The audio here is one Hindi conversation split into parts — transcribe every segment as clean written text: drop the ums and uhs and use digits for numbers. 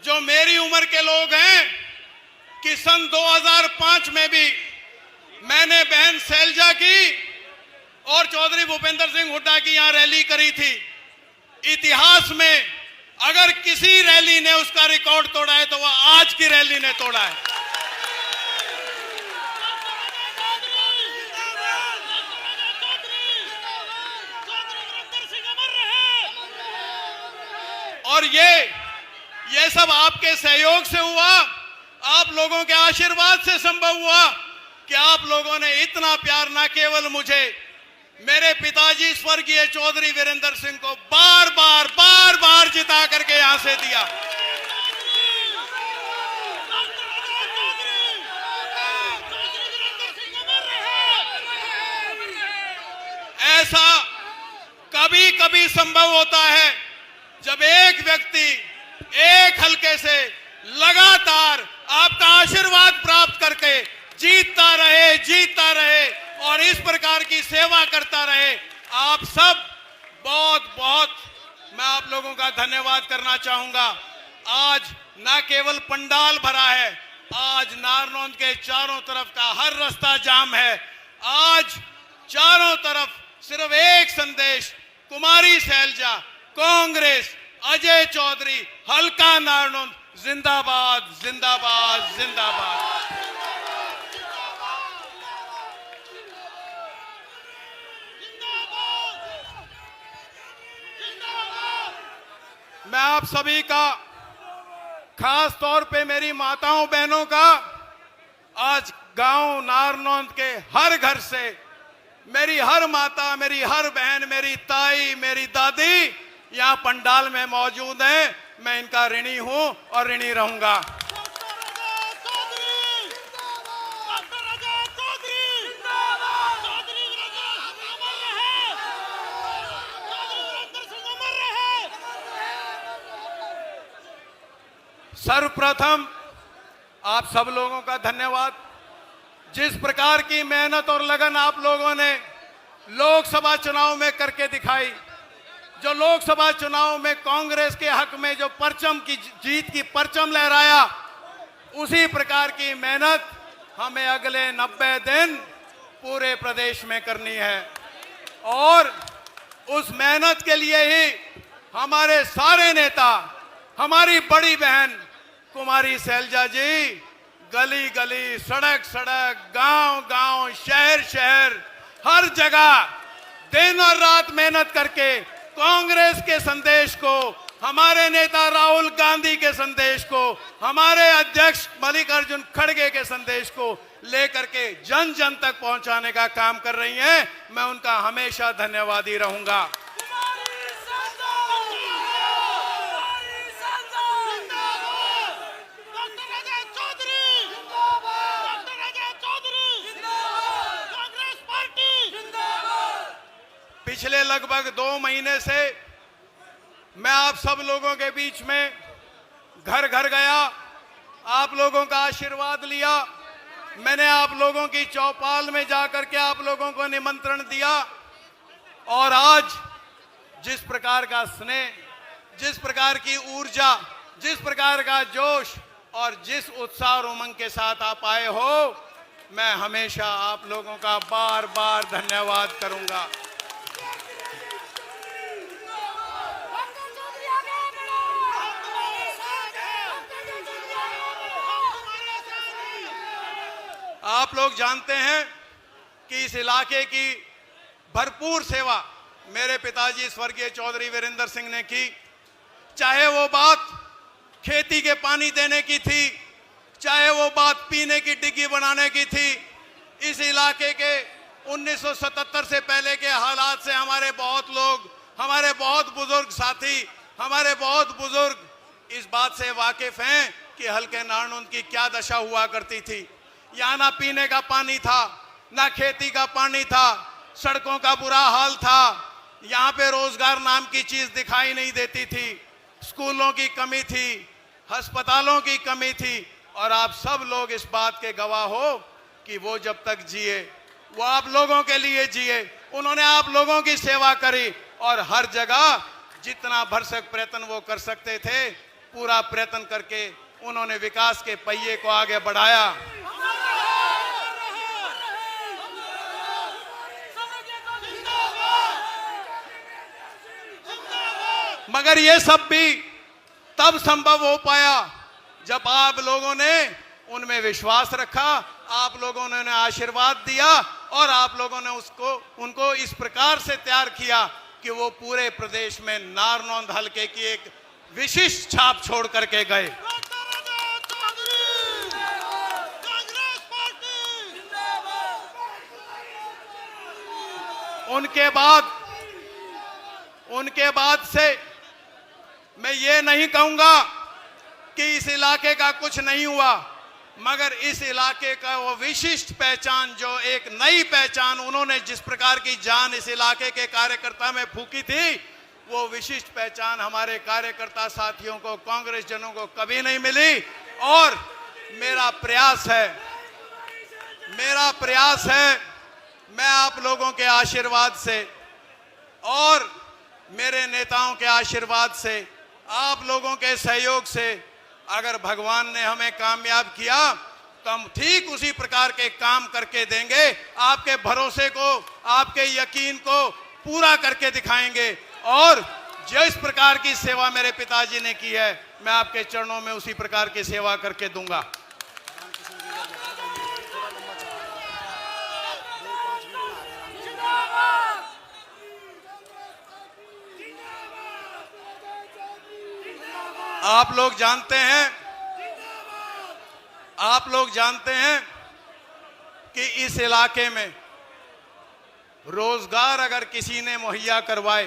जो मेरी उम्र के लोग हैं कि सन 2005 में भी मैंने बहन शैलजा की और चौधरी भूपेंद्र सिंह हुड्डा की यहां रैली करी थी। इतिहास में अगर किसी रैली ने उसका रिकॉर्ड तोड़ा है तो वह आज की रैली ने तोड़ा है। और ये सब आपके सहयोग से हुआ, आप लोगों के आशीर्वाद से संभव हुआ कि आप लोगों ने इतना प्यार ना केवल मुझे, मेरे पिताजी स्वर्गीय चौधरी वीरेंद्र सिंह को बार बार जिता करके यहां से दिया। ऐसा कभी कभी संभव होता है जब एक व्यक्ति एक हलके से लगातार आपका आशीर्वाद प्राप्त करके जीतता रहे और इस प्रकार की सेवा करता रहे। आप सब बहुत मैं आप लोगों का धन्यवाद करना चाहूंगा। आज न केवल पंडाल भरा है, आज नारनौंद के चारों तरफ का हर रास्ता जाम है। आज चारों तरफ सिर्फ एक संदेश, कुमारी शैलजा, कांग्रेस, अजय चौधरी, हल्का नारनौंद, जिंदाबाद जिंदाबाद जिंदाबाद। मैं आप सभी का, खास तौर पे मेरी माताओं बहनों का, आज गांव नारनौंद के हर घर से मेरी हर माता, मेरी हर बहन, मेरी ताई, मेरी दादी यहाँ पंडाल में मौजूद हैं। मैं इनका ऋणी हूं और ऋणी रहूंगा। सर्वप्रथम आप सब लोगों का धन्यवाद। जिस प्रकार की मेहनत और लगन आप लोगों ने लोकसभा चुनाव में करके दिखाई, जो लोकसभा चुनाव में कांग्रेस के हक में जो परचम की जीत की परचम लहराया, उसी प्रकार की मेहनत हमें अगले 90 दिन पूरे प्रदेश में करनी है। और उस मेहनत के लिए ही हमारे सारे नेता, हमारी बड़ी बहन कुमारी शैलजा जी गली गली, सड़क सड़क, गांव गांव, शहर शहर, हर जगह दिन और रात मेहनत करके कांग्रेस के संदेश को, हमारे नेता राहुल गांधी के संदेश को, हमारे अध्यक्ष मल्लिकार्जुन खड़गे के संदेश को लेकर के जन जन तक पहुंचाने का काम कर रही हैं। मैं उनका हमेशा धन्यवादी रहूंगा। पिछले लगभग 2 महीने से मैं आप सब लोगों के बीच में घर घर गया, आप लोगों का आशीर्वाद लिया। मैंने आप लोगों की चौपाल में जाकर के आप लोगों को निमंत्रण दिया। और आज जिस प्रकार का स्नेह, जिस प्रकार की ऊर्जा, जिस प्रकार का जोश और जिस उत्साह और उमंग के साथ आप आए हो, मैं हमेशा आप लोगों का बार बार धन्यवाद करूंगा। आप लोग जानते हैं कि इस इलाके की भरपूर सेवा मेरे पिताजी स्वर्गीय चौधरी वीरेंद्र सिंह ने की। चाहे वो बात खेती के पानी देने की थी, चाहे वो बात पीने की डिग्गी बनाने की थी। इस इलाके के 1977 से पहले के हालात से हमारे बहुत लोग, हमारे बहुत बुजुर्ग साथी, हमारे बहुत बुजुर्ग इस बात से वाकिफ हैं कि हल्के नारनौंद की क्या दशा हुआ करती थी। यहाँ ना पीने का पानी था, ना खेती का पानी था, सड़कों का बुरा हाल था, यहाँ पे रोजगार नाम की चीज दिखाई नहीं देती थी, स्कूलों की कमी थी, अस्पतालों की कमी थी। और आप सब लोग इस बात के गवाह हो कि वो जब तक जिए वो आप लोगों के लिए जिए, उन्होंने आप लोगों की सेवा करी और हर जगह जितना भरसक प्रयत्न वो कर सकते थे पूरा प्रयत्न करके उन्होंने विकास के पहिए को आगे बढ़ाया। मगर ये सब भी तब संभव हो पाया जब आप लोगों ने उनमें विश्वास रखा, आप लोगों ने उन्हें आशीर्वाद दिया और आप लोगों ने उनको इस प्रकार से तैयार किया कि वो पूरे प्रदेश में नारनौंद हलके की एक विशिष्ट छाप छोड़ करके गए। उनके बाद से मैं ये नहीं कहूंगा कि इस इलाके का कुछ नहीं हुआ, मगर इस इलाके का वो विशिष्ट पहचान, जो एक नई पहचान उन्होंने जिस प्रकार की जान इस इलाके के कार्यकर्ता में फूकी थी, वो विशिष्ट पहचान हमारे कार्यकर्ता साथियों को, कांग्रेस जनों को कभी नहीं मिली। और मेरा प्रयास है मैं आप लोगों के आशीर्वाद से और मेरे नेताओं के आशीर्वाद से, आप लोगों के सहयोग से, अगर भगवान ने हमें कामयाब किया तो हम ठीक उसी प्रकार के काम करके देंगे। आपके भरोसे को, आपके यकीन को पूरा करके दिखाएंगे। और जिस प्रकार की सेवा मेरे पिताजी ने की है, मैं आपके चरणों में उसी प्रकार की सेवा करके दूंगा। आप लोग जानते हैं कि इस इलाके में रोजगार अगर किसी ने मुहैया करवाए,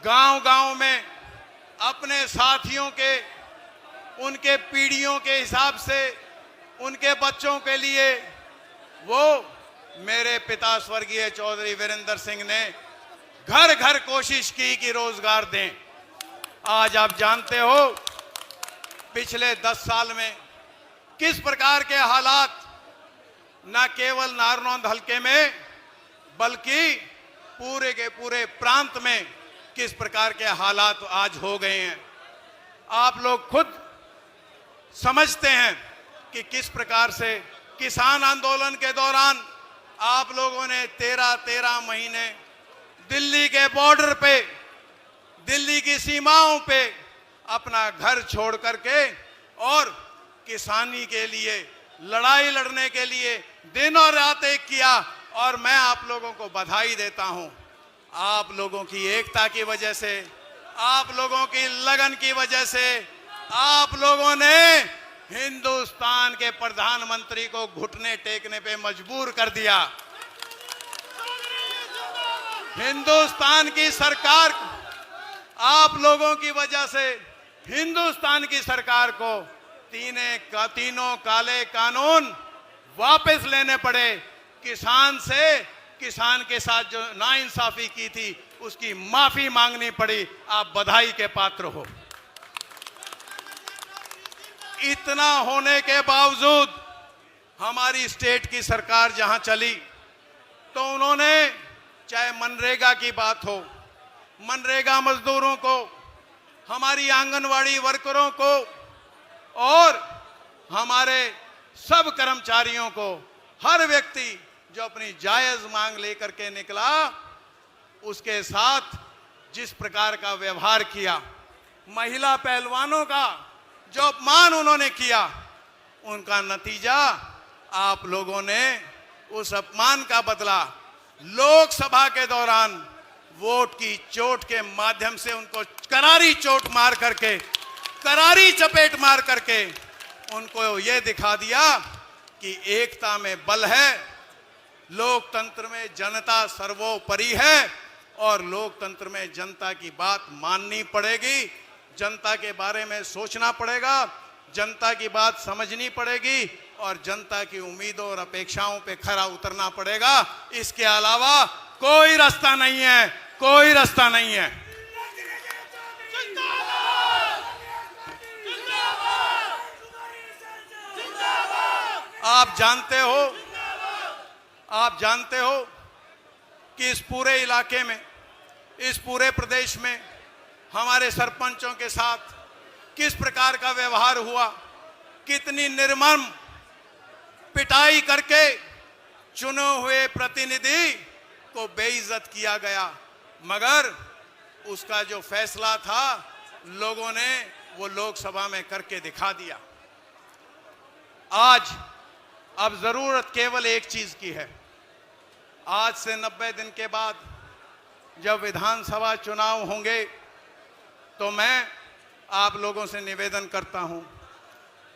गांव-गांव में अपने साथियों के, उनके पीढ़ियों के हिसाब से, उनके बच्चों के लिए, वो मेरे पिता स्वर्गीय चौधरी वीरेंद्र सिंह ने घर घर कोशिश की कि रोजगार दें। आज आप जानते हो पिछले 10 साल में किस प्रकार के हालात न केवल नारनौंद हलके में बल्कि पूरे के पूरे प्रांत में किस प्रकार के हालात आज हो गए हैं। आप लोग खुद समझते हैं कि किस प्रकार से किसान आंदोलन के दौरान आप लोगों ने 13 महीने दिल्ली के बॉर्डर पे, दिल्ली की सीमाओं पे अपना घर छोड़ करके और किसानी के लिए लड़ाई लड़ने के लिए दिन और रात एक किया। और मैं आप लोगों को बधाई देता हूं। आप लोगों की एकता की वजह से, आप लोगों की लगन की वजह से, आप लोगों ने हिंदुस्तान के प्रधानमंत्री को घुटने टेकने पे मजबूर कर दिया। हिंदुस्तान की सरकार, आप लोगों की वजह से हिंदुस्तान की सरकार को तीनों काले कानून वापस लेने पड़े। किसान के साथ जो नाइंसाफी की थी उसकी माफी मांगनी पड़ी। आप बधाई के पात्र हो। इतना होने के बावजूद हमारी स्टेट की सरकार जहां चली तो उन्होंने, चाहे मनरेगा की बात हो, मनरेगा मजदूरों को, हमारी आंगनवाड़ी वर्करों को और हमारे सब कर्मचारियों को, हर व्यक्ति जो अपनी जायज मांग लेकर के निकला, उसके साथ जिस प्रकार का व्यवहार किया, महिला पहलवानों का जो अपमान उन्होंने किया, उनका नतीजा आप लोगों ने उस अपमान का बदला लोकसभा के दौरान वोट की चोट के माध्यम से उनको करारी चोट मार करके, करारी चपेट मार करके उनको ये दिखा दिया कि एकता में बल है, लोकतंत्र में जनता सर्वोपरि है और लोकतंत्र में जनता की बात माननी पड़ेगी, जनता के बारे में सोचना पड़ेगा, जनता की बात समझनी पड़ेगी और जनता की उम्मीदों और अपेक्षाओं पे खरा उतरना पड़ेगा। इसके अलावा कोई रास्ता नहीं है, कोई रास्ता नहीं है। आप जानते हो कि इस पूरे इलाके में, इस पूरे प्रदेश में हमारे सरपंचों के साथ, किस प्रकार का व्यवहार हुआ, कितनी निर्मम पिटाई करके चुने हुए प्रतिनिधि को बेइज्जत किया गया, मगर उसका जो फैसला था लोगों ने वो लोकसभा में करके दिखा दिया। आज अब जरूरत केवल एक चीज की है। आज से 90 दिन के बाद जब विधानसभा चुनाव होंगे तो मैं आप लोगों से निवेदन करता हूं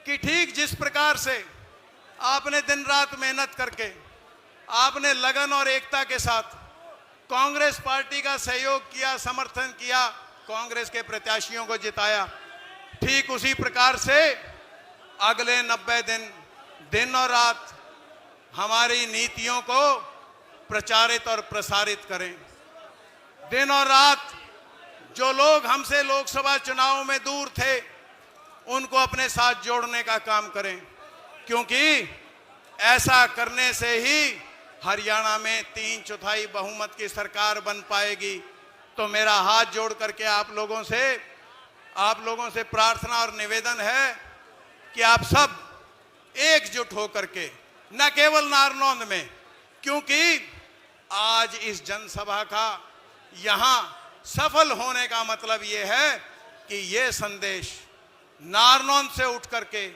कि ठीक जिस प्रकार से आपने दिन रात मेहनत करके, आपने लगन और एकता के साथ कांग्रेस पार्टी का सहयोग किया, समर्थन किया, कांग्रेस के प्रत्याशियों को जिताया, ठीक उसी प्रकार से अगले 90 दिन दिन और रात हमारी नीतियों को प्रचारित और प्रसारित करें। दिन और रात जो लोग हमसे लोकसभा चुनाव में दूर थे उनको अपने साथ जोड़ने का काम करें, क्योंकि ऐसा करने से ही हरियाणा में 3/4 बहुमत की सरकार बन पाएगी। तो मेरा हाथ जोड़ करके आप लोगों से प्रार्थना और निवेदन है कि आप सब एकजुट होकर के, न केवल नारनौंद में, क्योंकि आज इस जनसभा का यहां सफल होने का मतलब ये है कि ये संदेश नारनौंद से उठ करके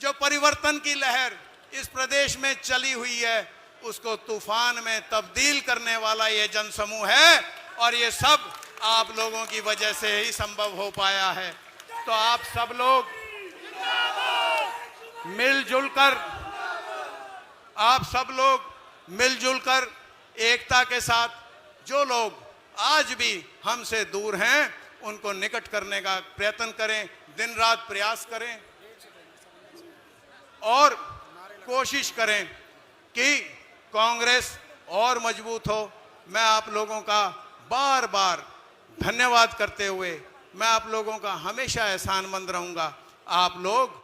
जो परिवर्तन की लहर इस प्रदेश में चली हुई है उसको तूफान में तब्दील करने वाला ये जनसमूह है, और ये सब आप लोगों की वजह से ही संभव हो पाया है। तो आप सब लोग मिलजुल कर एकता के साथ जो लोग आज भी हमसे दूर हैं उनको निकट करने का प्रयत्न करें, दिन रात प्रयास करें और कोशिश करें कि कांग्रेस और मजबूत हो। मैं आप लोगों का बार बार धन्यवाद करते हुए मैं आप लोगों का हमेशा एहसानमंद रहूंगा। आप लोग